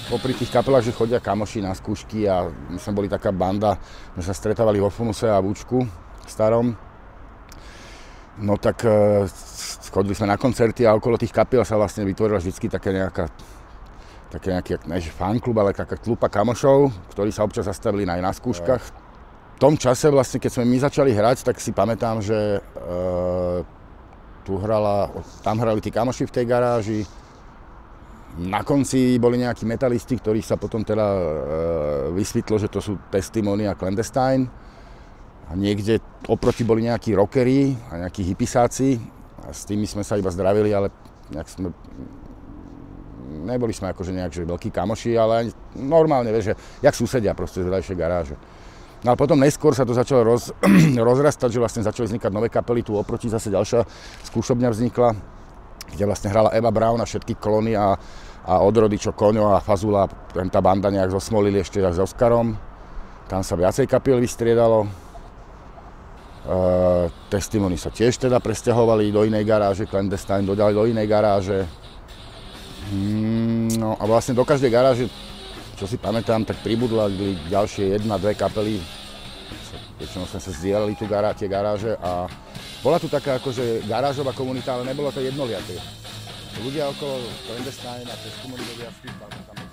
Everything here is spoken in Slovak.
popri tých kapelách, že chodia kamoši na skúšky a my sme boli taká banda, že sa stretávali vo Funuse a v Účku starom. No tak chodili sme na koncerty a okolo tých kapiel sa vlastne vytvorila vždycky také nejaký, než fanklub, ale taká tlupa kamošov, ktorí sa občas zastavili aj na skúškach. V tom čase vlastne, keď sme my začali hrať, tak si pamätám, že tam hrali tí kamoši v tej garáži. Na konci boli nejakí metalisti, ktorých sa potom teda vysvetlo, že to sú Testimony a Clandestine. A niekde oproti boli nejakí rockery a nejakí hippisáci. A s tými sme sa iba zdravili, ale neboli sme akože nejak veľkí kamoši, ale normálne, vieš, že jak susedia proste z vedľajšej garáže. No ale potom neskôr sa to začalo rozrastať, že vlastne začali vznikať nové kapely, tu oproti zase ďalšia skúšobňa vznikla, kde vlastne hrala Eva Braun a všetky Klony a odrody, čo Koňo a Fazula, tá banda nejak zosmolili ešte s Oskarom. Tam sa viacej kapiel vystriedalo. Testimony sa tiež teda presťahovali do inej garáže, Clandestine dodali do inej garáže. No a vlastne do každej garáže, čo si pamätám, tak pribudla ďalšie 1-2 kapely. Väčšinou sme sa zdieľali tie garáže a bola tu taká akože garážová komunita, ale nebolo to jednoliaté. Ľudia okolo Clandestine a Testimony vedia spýtať.